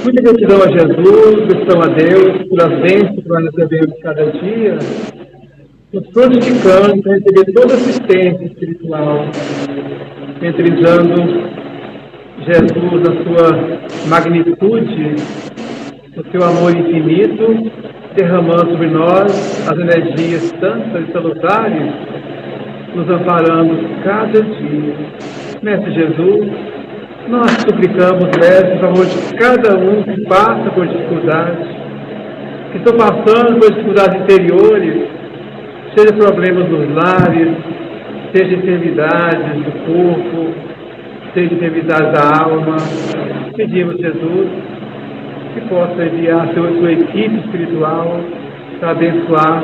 Muita gratidão a Jesus, gratidão a Deus, pelas bênçãos que nós recebemos cada dia, nos prontificando para receber toda a assistência espiritual, mentalizando Jesus na sua magnitude, no seu amor infinito, derramando sobre nós as energias santas e salutares, nos amparando cada dia. Mestre Jesus, nós suplicamos, Mestre, em favor de cada um que passa por dificuldades, que estão passando por dificuldades interiores, seja problemas nos lares, seja enfermidades do corpo, seja enfermidades da alma. Pedimos, Jesus, que possa enviar a sua equipe espiritual para abençoar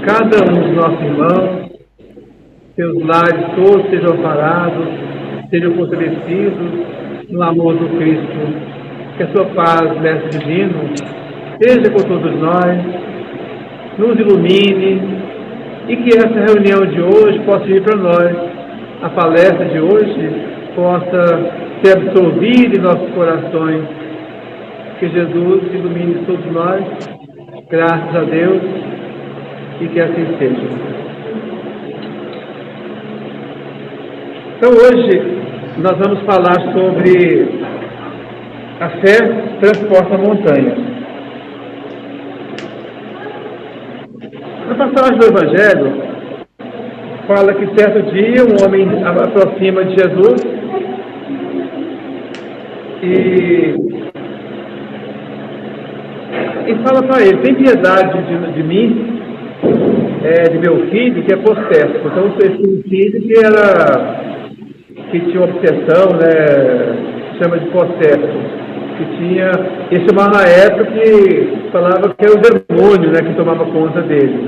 cada um dos nossos irmãos, seus lares todos sejam amparados, sejam fortalecidos no amor do Cristo. Que a sua paz, Mestre Divino, seja com todos nós, nos ilumine e que essa reunião de hoje possa ir para nós, a palestra de hoje possa ser absorvida em nossos corações. Que Jesus ilumine todos nós, graças a Deus, e que assim seja. Então hoje nós vamos falar sobre a fé transporta montanhas. Na passagem do Evangelho fala que certo dia um homem aproxima de Jesus e fala para ele: tem piedade de mim, de meu filho que é possesso. Então esse filho que tinha uma obsessão, chama de possesso, eles chamavam na época que falava que era o demônio, que tomava conta dele.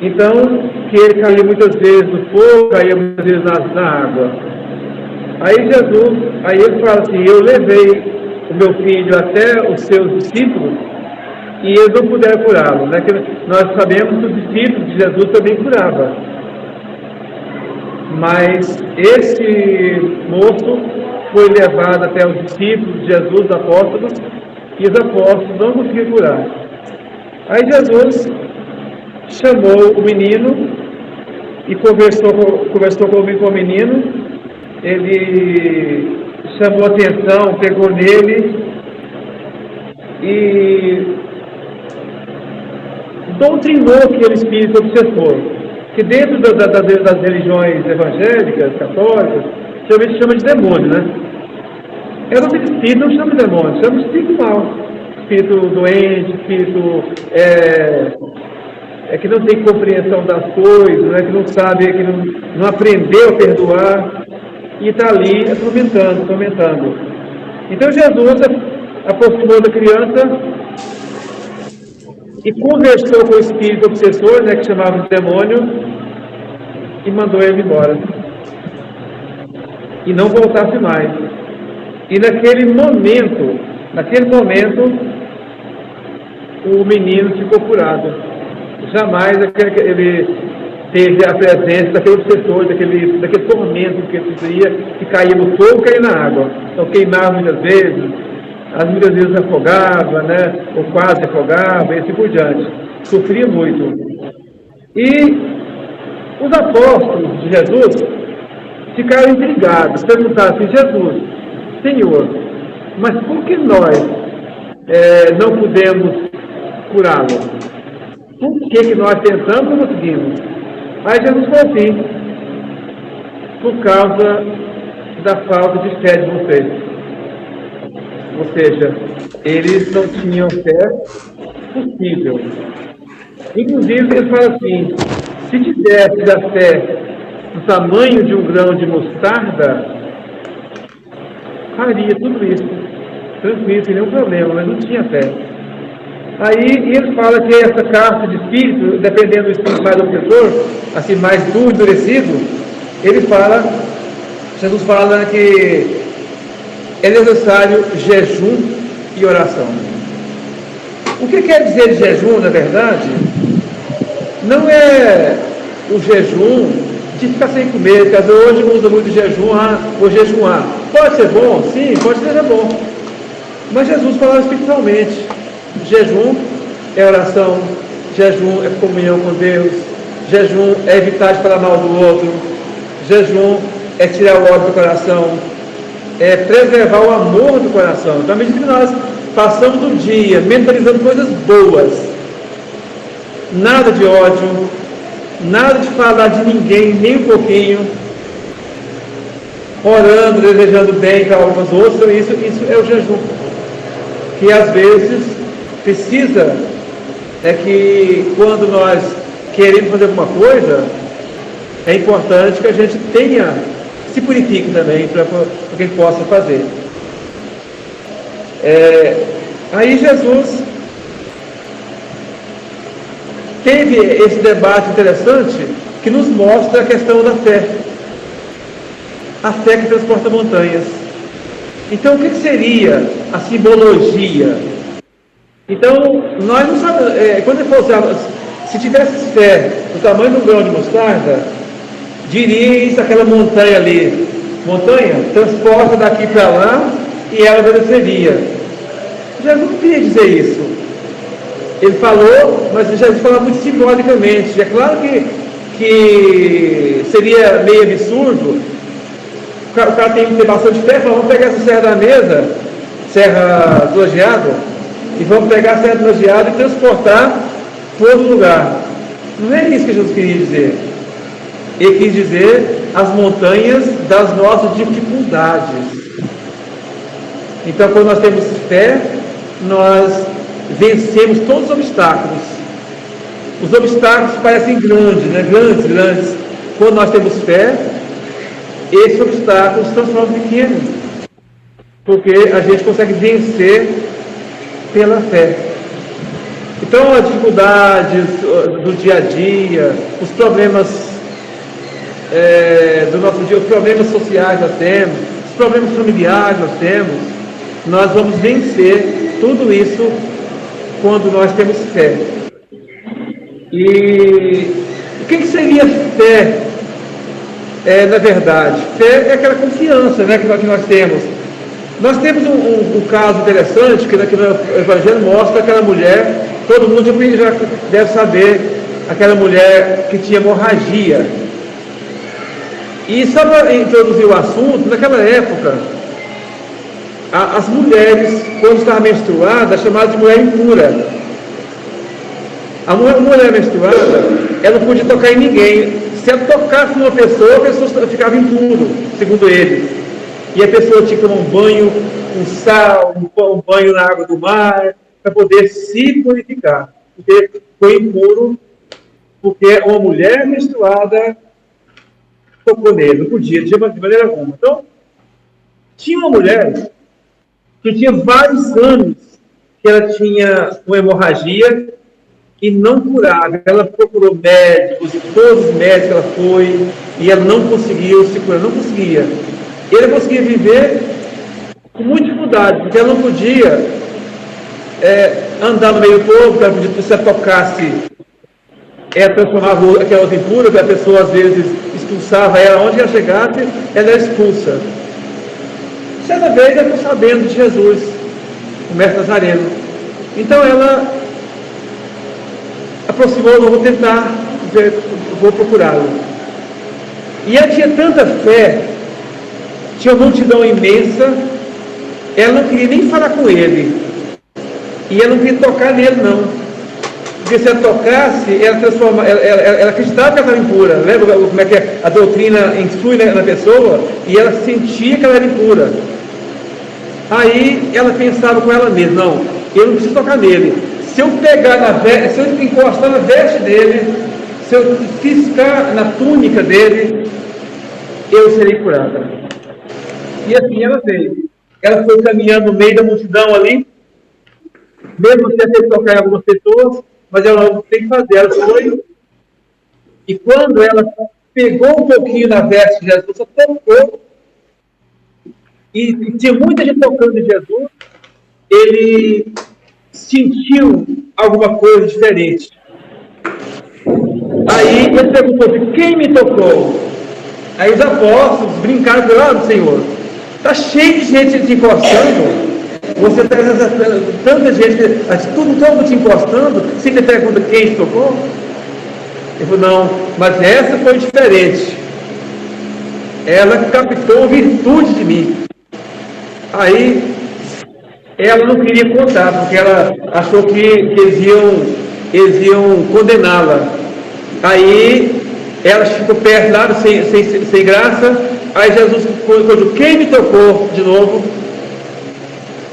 Então, que ele caía muitas vezes no fogo, caía muitas vezes na água. Aí ele fala assim: eu levei o meu filho até os seus discípulos e eles não puderam curá-lo. Nós sabemos que os discípulos de Jesus também curavam. Mas esse moço foi levado até os discípulos de Jesus, os apóstolos, e os apóstolos não conseguiram curar. Aí Jesus chamou o menino e conversou com o menino. Ele chamou a atenção, pegou nele e doutrinou aquele espírito obsessor, que dentro das religiões evangélicas, católicas, geralmente chama de demônio, Era um espírito, não chama de demônio, chama de espírito mau, espírito doente, espírito que não tem compreensão das coisas, que não sabe, que não aprendeu a perdoar, e está ali atormentando. Então Jesus aproximou da criança e conversou com o espírito obsessor, que chamava de demônio, e mandou ele embora. E não voltasse mais. E naquele momento, o menino ficou curado. Jamais ele teve a presença daquele obsessor, daquele tormento que ele sofria, que caía no fogo, caía na água. Então queimava muitas vezes afogava, ou quase afogava, e assim por diante. Sofria muito. E os apóstolos de Jesus ficaram intrigados, perguntaram assim: Jesus, Senhor, mas por que nós não pudemos curá-lo? Por que nós tentamos e não conseguimos? Aí Jesus falou assim: por causa da falta de fé de vocês. Ou seja, eles não tinham fé possível. Inclusive, eles falam assim: se tivesse a fé do tamanho de um grão de mostarda, faria tudo isso, tranquilo, sem nenhum problema, mas não tinha fé. Aí eles falam que essa casta de espírito, dependendo do espírito mais obsessor, assim, mais duro, endurecido, Jesus fala que é necessário jejum e oração. O que quer dizer jejum, na verdade? Não é o jejum de ficar sem comer, porque hoje usa muito jejum, vou jejuar. Pode ser bom? Sim, pode ser bom. Mas Jesus falava espiritualmente. Jejum é oração, jejum é comunhão com Deus, jejum é evitar de falar mal do outro, jejum é tirar o ódio do coração, é preservar o amor do coração. Então, à medida que nós passamos o dia mentalizando coisas boas, nada de ódio, nada de falar de ninguém, nem um pouquinho, orando, desejando bem para alguns outros, isso é o jejum. Que às vezes precisa, é que quando nós queremos fazer alguma coisa, é importante que a gente se purifique também para que possa fazer. Aí Jesus teve esse debate interessante que nos mostra a questão da fé. A fé que transporta montanhas. Então, o que seria a simbologia? Então, nós não sabemos, quando ele falou assim, se tivesse fé do tamanho de um grão de mostarda, diria aquela montanha ali, montanha, transporta daqui para lá e ela obedeceria. Jesus não queria dizer isso. Ele falou, mas Jesus falava muito simbolicamente. É claro que seria meio absurdo. O cara tem que ter bastante fé, fala, vamos pegar essa serra da mesa, serra do lajeado, e vamos pegar a serra do lajeado e transportar para outro lugar. Não é isso que Jesus queria dizer. Ele quis dizer as montanhas das nossas dificuldades. Então, quando nós temos fé, nós vencemos todos os obstáculos. Os obstáculos parecem grandes, né? Grandes. Quando nós temos fé, esses obstáculos se transformam em pequenos, porque a gente consegue vencer pela fé. Então, as dificuldades do dia a dia, os problemas do nosso dia, os problemas sociais nós temos, os problemas familiares nós temos, nós vamos vencer tudo isso quando nós temos fé. E o que seria fé? Na verdade, fé é aquela confiança, né, que nós temos. Nós temos um caso interessante que no Evangelho mostra aquela mulher, todo mundo já deve saber, aquela mulher que tinha hemorragia. E só para introduzir o assunto, naquela época, as mulheres, quando estavam menstruadas, chamadas de mulher impura. A mulher menstruada, ela não podia tocar em ninguém. Se ela tocasse numa pessoa, a pessoa ficava impuro, segundo eles. E a pessoa tinha que tomar um banho com sal, um banho na água do mar, para poder se purificar. Porque foi impuro, porque uma mulher menstruada tocou nele, não podia, de maneira alguma. Então, tinha uma mulher que tinha vários anos que ela tinha uma hemorragia e não curava. Ela procurou médicos, e todos os médicos ela foi, e ela não conseguiu se curar, não conseguia. E ela conseguia viver com muita dificuldade, porque ela não podia andar no meio do povo, porque ela podia, se ela tocasse, ela transformava aquelas impuras, que a pessoa às vezes expulsava ela, onde ela chegasse, ela era expulsa. Certa vez ela ficou sabendo de Jesus, o mestre Nazareno. Então ela aproximou, vou tentar, vou procurá-lo. E ela tinha tanta fé, tinha uma multidão imensa, ela não queria nem falar com ele, e ela não queria tocar nele não, porque se ela tocasse, ela acreditava que ela estava impura. Lembra como é que a doutrina influi na pessoa, e ela sentia que ela era impura. Aí ela pensava com ela mesma, não, eu não preciso tocar nele. Se eu pegar na veste, se eu encostar na veste dele, se eu fiscar na túnica dele, eu serei curada. E assim ela fez. Ela foi caminhando no meio da multidão ali, mesmo sem ter que tocar em algumas pessoas, mas ela não tem que fazer. Ela foi, e quando ela pegou um pouquinho na veste de Jesus, só tocou, e tinha muita gente tocando em Jesus, ele sentiu alguma coisa diferente. Aí ele perguntou, quem me tocou? Aí os apóstolos brincaram e falaram, Senhor, está cheio de gente te encostando, Você está tanta gente, todo te encostando, você me pergunta quem te tocou? Eu falei, não, mas essa foi diferente. Ela captou virtude de mim. Aí, ela não queria contar, porque ela achou que eles iam condená-la. Aí, ela ficou perto lá, sem graça. Aí Jesus perguntou, quem me tocou de novo?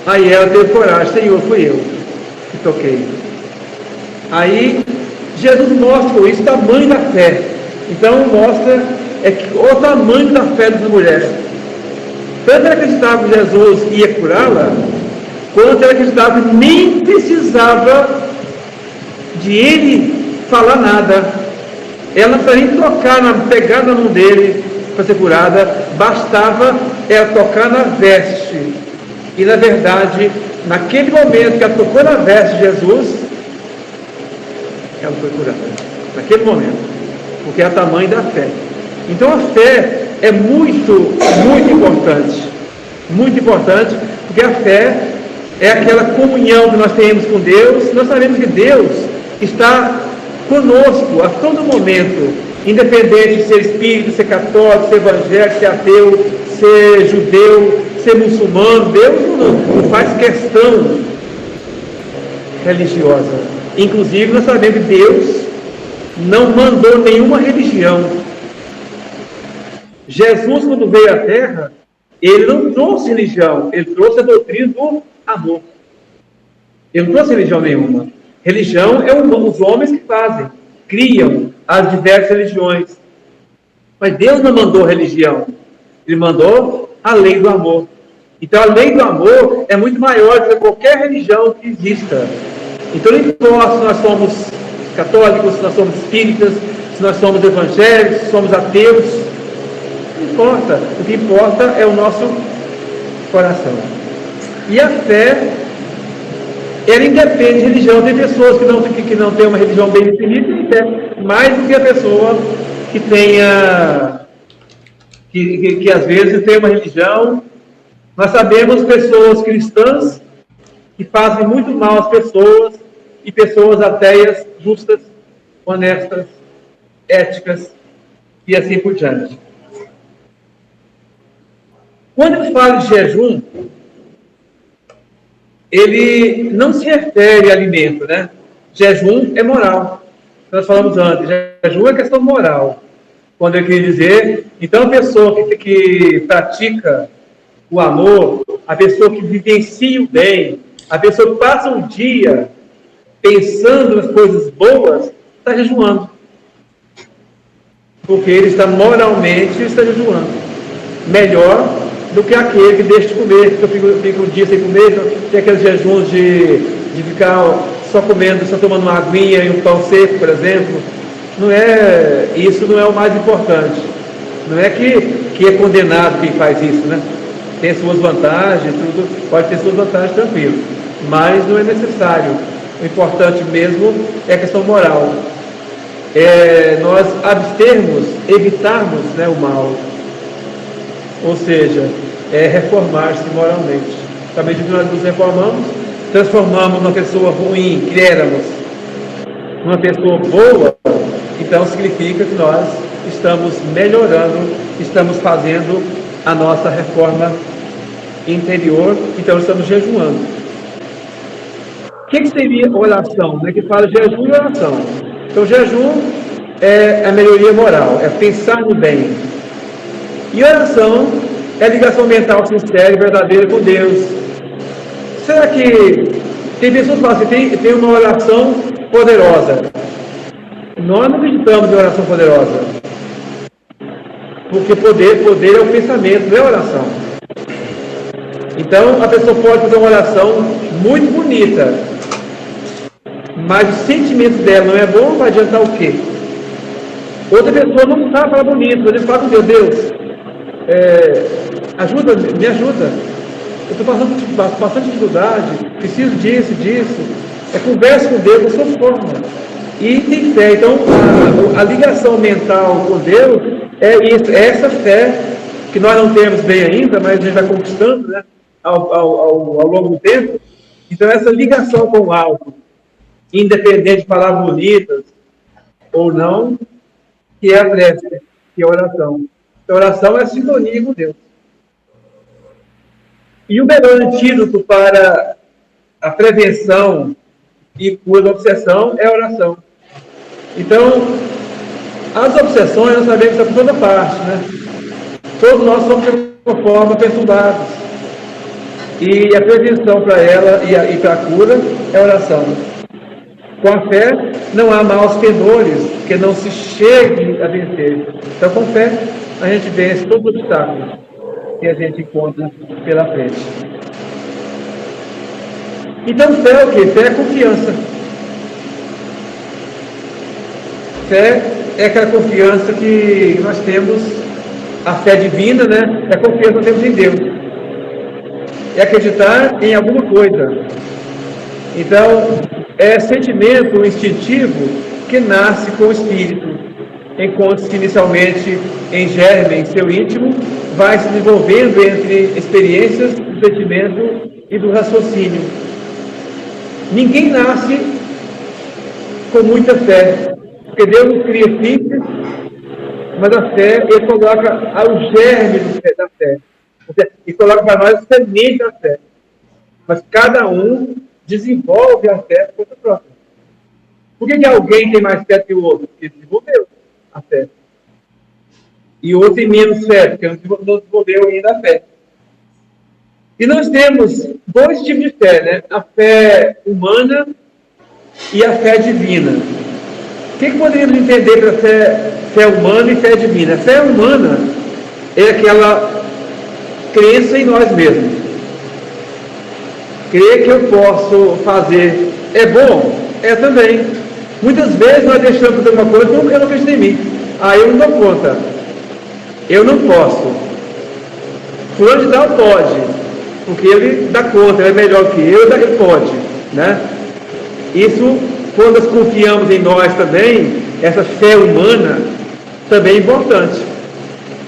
Aí ela teve coragem, Senhor, fui eu que toquei. Aí, Jesus mostra isso, o tamanho da fé. Então, mostra o tamanho da fé dessa mulher. Tanto ela acreditava que Jesus ia curá-la, quanto ela acreditava que nem precisava de ele falar nada. Ela não precisava nem tocar, pegar na mão dele para ser curada, bastava ela tocar na veste. E na verdade, naquele momento que ela tocou na veste de Jesus, ela foi curada. Naquele momento. Porque é o tamanho da fé. Então a fé é muito, muito importante. Muito importante, porque a fé é aquela comunhão que nós temos com Deus. Nós sabemos que Deus está conosco a todo momento, independente de ser espírito, ser católico, ser evangélico, ser ateu, ser judeu, ser muçulmano. Deus não faz questão religiosa. Inclusive, nós sabemos que Deus não mandou nenhuma religião. Jesus, quando veio à Terra, ele não trouxe religião, ele trouxe a doutrina do amor. Ele não trouxe religião nenhuma. Religião é os homens que fazem, criam as diversas religiões. Mas Deus não mandou religião, ele mandou a lei do amor. Então a lei do amor é muito maior do que qualquer religião que exista. Então não importa se nós somos católicos, se nós somos espíritas, se nós somos evangélicos, se somos ateus, não importa. O que importa é o nosso coração. E a fé, ela independe de religião. Tem pessoas que não têm uma religião bem definida, tem fé mais do que a pessoa que tenha, que às vezes tem uma religião. Nós sabemos pessoas cristãs que fazem muito mal às pessoas, e pessoas ateias, justas, honestas, éticas e assim por diante. Quando ele fala de jejum, ele não se refere a alimento, né? Jejum é moral. Nós falamos antes, jejum é questão moral. Quando ele quer dizer, então a pessoa que pratica o amor, a pessoa que vivencia o bem, a pessoa que passa um dia pensando nas coisas boas, está jejuando. Porque ele está moralmente jejuando. Melhor do que aquele que deixa de comer, que fica um dia sem comer, tem aqueles jejuns de ficar só comendo, só tomando uma aguinha e um pão seco, por exemplo. Isso não é o mais importante. Não é que é condenado quem faz isso, né? Tem suas vantagens, tudo, pode ter suas vantagens, tranquilo. Mas não é necessário. O importante mesmo é a questão moral. Nós abstermos, evitarmos, né, o mal. Ou seja, reformar-se moralmente. Também que nós nos reformamos, transformamos uma pessoa ruim, que éramos, uma pessoa boa, então significa que nós estamos melhorando, estamos fazendo a nossa reforma interior, então estamos jejuando. O que seria oração? Que fala jejum e oração. Então, jejum é a melhoria moral, é pensar no bem. E oração é a ligação mental sincera e verdadeira com Deus. Será que tem pessoas que falam assim, tem uma oração poderosa? Nós não acreditamos em oração poderosa. Porque poder é o pensamento, não é a oração. Então, a pessoa pode fazer uma oração muito bonita, mas o sentimento dela não é bom, vai adiantar o quê? Outra pessoa não sabe falar bonito, mas ele fala com Deus, me ajuda. Eu estou passando bastante dificuldade, preciso disso. Conversa com Deus da sua forma. E tem fé. Então, a ligação mental com Deus é isso, é essa fé que nós não temos bem ainda, mas a gente vai conquistando, né? ao longo do tempo. Então, essa ligação com o alto, independente de palavras bonitas ou não, que é a prece, que é a oração. A oração é sintonia com Deus. E o melhor antídoto para a prevenção e cura da obsessão é a oração. Então, as obsessões nós sabemos que estão por toda parte, né? Todos nós somos de alguma forma perturbados. E a prevenção para ela e para a cura é a oração. Com a fé, não há maus pendores que não se chegue a vencer. Então, com fé, a gente vence todos os obstáculos que a gente encontra pela frente. Então, fé é o quê? Fé é confiança. Fé é aquela confiança que nós temos, a fé divina, né? É a confiança que nós temos em Deus. É acreditar em alguma coisa. Então, é sentimento instintivo que nasce com o espírito, enquanto que inicialmente em germe, em seu íntimo, vai se desenvolvendo entre experiências do sentimento e do raciocínio. Ninguém nasce com muita fé, porque Deus nos cria simples, mas a fé, Ele coloca ao germe da fé, e coloca para nós a semente da fé. Mas cada um desenvolve a fé por conta própria. Por que alguém tem mais fé que o outro? Porque desenvolveu a fé. E o outro tem menos fé, porque não desenvolveu ainda a fé. E nós temos dois tipos de fé, né? A fé humana e a fé divina. O que poderíamos entender pela fé humana e fé divina? A fé humana é aquela crença em nós mesmos. Crer que eu posso fazer é bom? É também. Muitas vezes nós deixamos de fazer uma coisa porque eu não acredito em mim. Eu não dou conta. Eu não posso. Fulano de tal pode, porque ele dá conta, ele é melhor que eu, ele pode, né? Isso, quando nós confiamos em nós também, essa fé humana também é importante.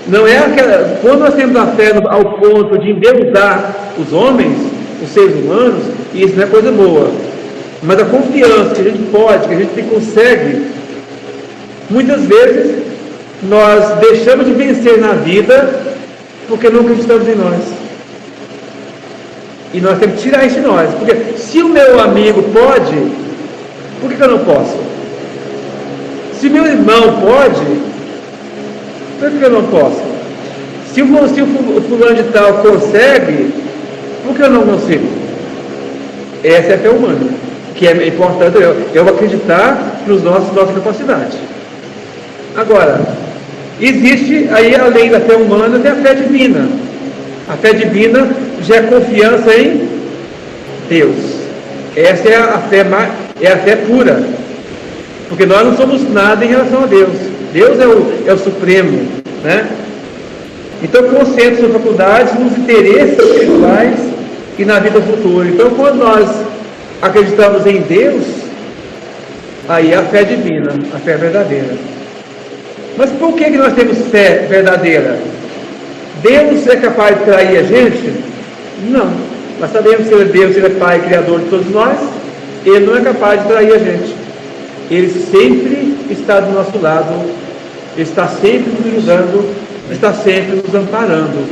Não é aquela, quando nós temos a fé ao ponto de endeusar os homens, os seres humanos, isso não é coisa boa. Mas a confiança que a gente pode, que a gente consegue, muitas vezes nós deixamos de vencer na vida porque não acreditamos em nós. E nós temos que tirar isso de nós. Porque se o meu amigo pode, por que eu não posso? Se meu irmão pode, por que eu não posso? Se o fulano de tal consegue, por que eu não consigo? Essa é a fé humana, que é importante eu acreditar nas nossas capacidades. Agora, existe aí, além da fé humana, tem a fé divina. A fé divina já é confiança em Deus. Essa é a fé pura. Porque nós não somos nada em relação a Deus. Deus é o Supremo, né? Então, concentra suas faculdades nos interesses espirituais e na vida futura. Então, quando nós acreditamos em Deus, aí é a fé divina, a fé verdadeira. Mas por que nós temos fé verdadeira? Deus é capaz de trair a gente? Não. Nós sabemos que Deus é Pai, Criador de todos nós. Ele não é capaz de trair a gente. Ele sempre está do nosso lado. Ele está sempre nos ajudando. Está sempre nos amparando.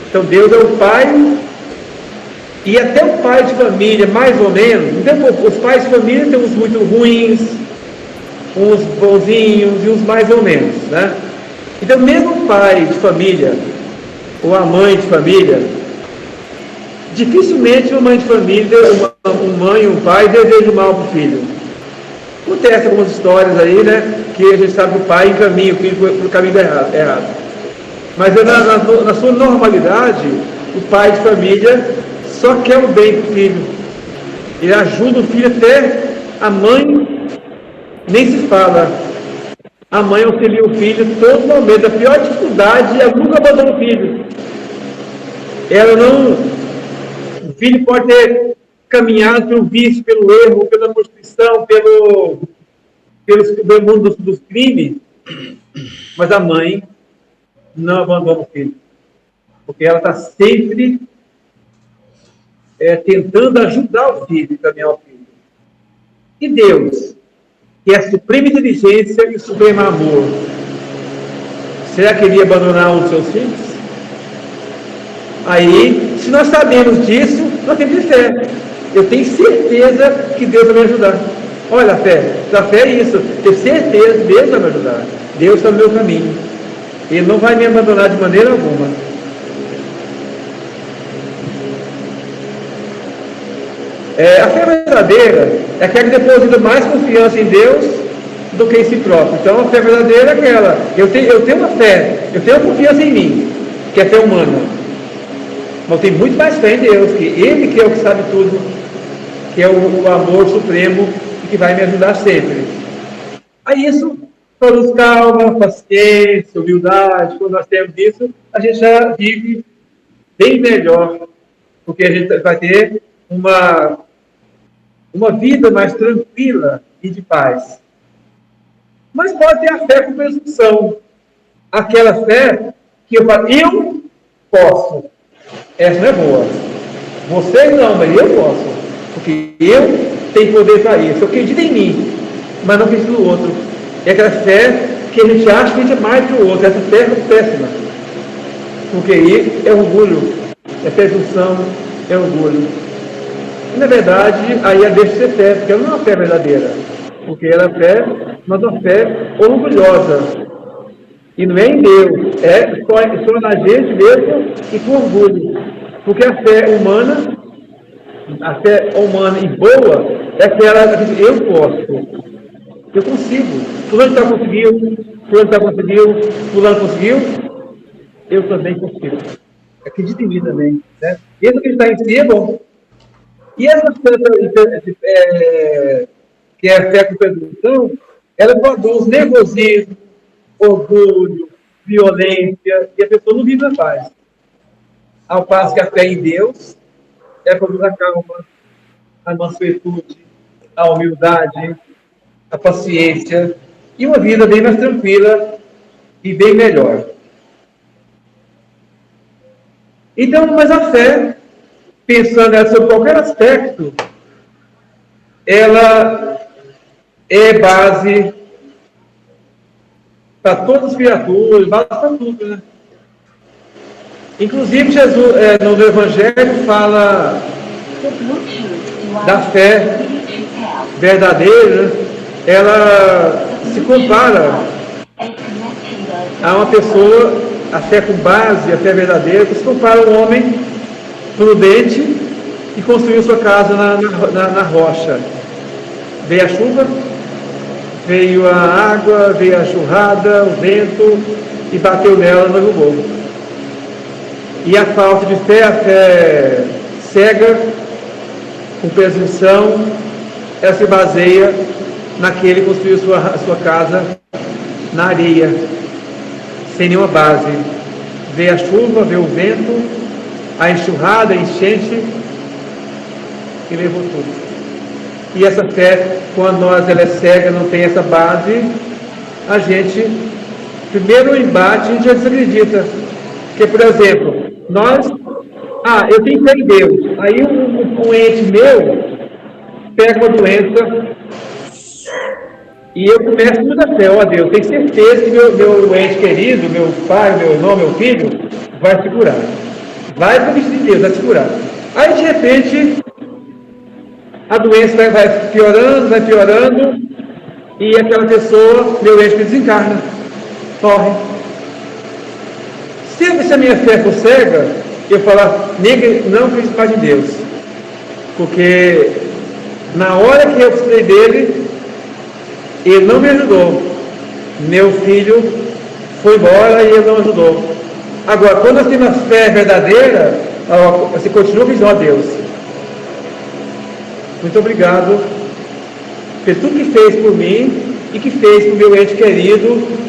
Então Deus é o Pai. E até o pai de família, mais ou menos. Então, os pais de família tem uns muito ruins, uns bonzinhos e uns mais ou menos, né? Então, mesmo o pai de família ou a mãe de família, dificilmente uma mãe de família, uma mãe e um pai desejam mal para o filho. Acontece algumas histórias aí, né? Que a gente sabe que o pai encaminha o filho para o caminho errado. Mas na sua normalidade, o pai de família só quer o bem para o filho. Ele ajuda o filho até a mãe, nem se fala. A mãe auxilia o filho todo momento. A pior dificuldade, ela nunca abandona o filho. Ela não... O filho pode ter caminhado pelo vício, pelo erro, pela prostituição, pelo mundo dos crimes, mas a mãe não abandona o filho. Porque ela está sempre tentando ajudar o filho, caminhar o filho. E Deus, que é a suprema inteligência e o supremo amor, será que ele ia abandonar um dos seus filhos? Aí, se nós sabemos disso, nós temos de fé. Eu tenho certeza que Deus vai me ajudar. Olha a fé é isso. Tenho certeza que Deus vai me ajudar. Deus está no meu caminho. Ele não vai me abandonar de maneira alguma. A fé verdadeira é aquela que deposita mais confiança em Deus do que em si próprio. Então, a fé verdadeira é aquela. Eu tenho uma fé, eu tenho uma confiança em mim, que é a fé humana. Mas eu tenho muito mais fé em Deus, que Ele que é o que sabe tudo, que é o amor supremo e que vai me ajudar sempre. Aí isso, produz calma, paciência, humildade. Quando nós temos isso, a gente já vive bem melhor, porque a gente vai ter uma vida mais tranquila e de paz. Mas pode ter a fé com presunção. Aquela fé que eu falo, eu posso. Essa não é boa. Você não, mas eu posso. Porque eu tenho poder para isso. Eu acredito em mim, mas não acredito no outro. É aquela fé que a gente acha que a gente é mais que o outro. Essa fé é péssima. Porque aí é orgulho, é presunção, é orgulho. E, na verdade, aí ela deixa de ser fé, porque ela não é uma fé verdadeira. Porque ela é fé, mas uma fé orgulhosa. E não é em Deus, é só na gente mesmo e com orgulho. Porque a fé humana e boa é aquela que eu posso. Eu consigo. Fulano está conseguiu, fulano conseguiu, eu também consigo. Acredita em mim também. Né? Esse acreditar em si é bom. E essa fé, que é a fé com presunção, ela produz nervosismo, orgulho, violência, e a pessoa não vive na paz. Ao passo que a fé em Deus, ela produz a calma, a mansuetude, a humildade, a paciência, e uma vida bem mais tranquila e bem melhor. Então, mas a fé, pensando nela sobre qualquer aspecto, ela é base para todas as criaturas, base para tudo, né? Inclusive, Jesus, no Evangelho, fala da fé verdadeira. Ela se compara a uma pessoa, a fé com base, a fé verdadeira, que se compara a um homem prudente que construiu sua casa na rocha. Veio a chuva, veio a água, veio a churrada, o vento, e bateu nela e não derrubou. E a falta de fé, a fé cega, com presunção, ela se baseia naquele que construiu sua casa na areia, sem nenhuma base. Veio a chuva, veio o vento, a enxurrada, a enchente, e levou tudo. E essa fé, quando ela é cega, não tem essa base, a gente, primeiro embate, a gente já desacredita. Porque, por exemplo, eu tenho fé em Deus. Aí um ente meu pega uma doença e eu começo com muita fé. Ó Deus, tenho certeza que meu ente querido, meu pai, meu irmão, meu filho, vai se curar. Vai para o bicho de Deus, vai se curar. Aí, de repente, a doença vai piorando, e aquela pessoa, meu ente, desencarna, morre. Se a minha fé for cega, eu falar, não acredito mais em Deus. Porque na hora que eu precisei dele, ele não me ajudou. Meu filho foi embora e ele não ajudou. Agora, quando nós temos a fé verdadeira, você continua visando a Deus. Muito obrigado por tudo que fez por mim e que fez para o meu ente querido.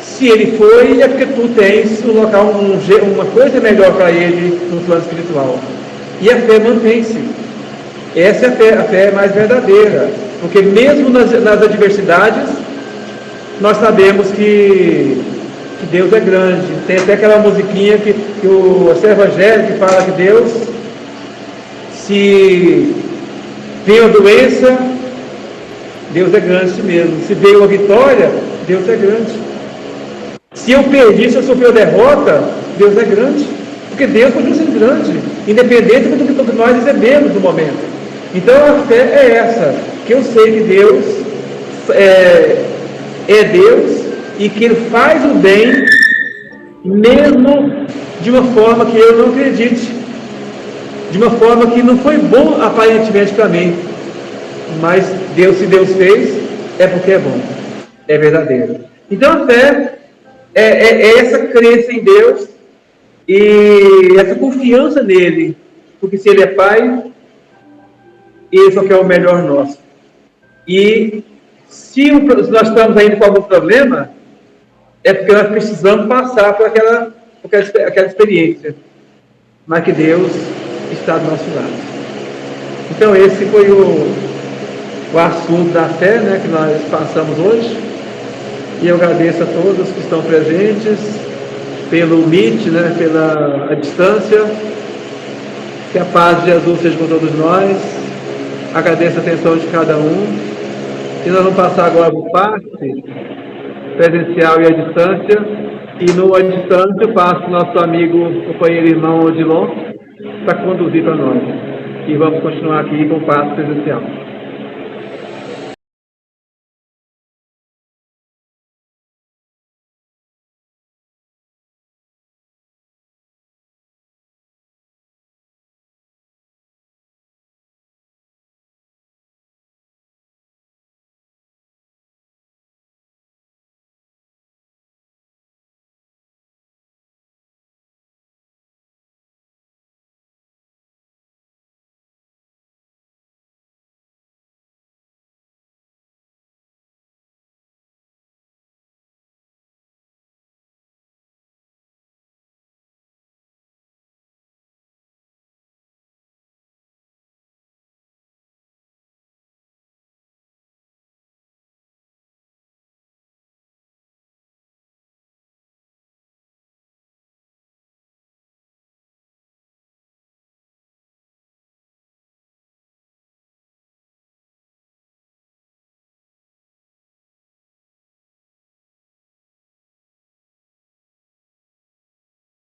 Se ele foi, é porque tu tens um local, uma coisa melhor para ele no plano espiritual. E a fé mantém-se. Essa é a fé mais verdadeira. Porque mesmo nas adversidades, nós sabemos que Deus é grande. Tem até aquela musiquinha que o evangélico fala que Deus Se veio a doença, Deus é grande mesmo. Se veio a vitória, Deus é grande. Se eu perdi, se eu sofri a derrota, Deus é grande. Porque Deus continua sendo grande, independente do que nós recebemos no momento. Então a fé é essa, que eu sei que Deus é Deus e que Ele faz o bem, mesmo de uma forma que eu não acredite, de uma forma que não foi bom aparentemente para mim, mas se Deus fez, é porque é bom, é verdadeiro. Então a fé é essa crença em Deus e essa confiança nele, porque se Ele é Pai, Ele só quer o melhor nosso. E se nós estamos ainda com algum problema, é porque nós precisamos passar por aquela experiência, mas que Deus está do nosso lado. Então esse foi o assunto da fé, né, que nós passamos hoje, e eu agradeço a todos que estão presentes pelo Meet, né, pela distância. Que a paz de Jesus seja com todos nós. Agradeço a atenção de cada um, e nós vamos passar agora o passe presencial e à distância, e no à distância eu passo o nosso amigo, companheiro e irmão Odilon para conduzir para nós, e vamos continuar aqui com o passe presencial.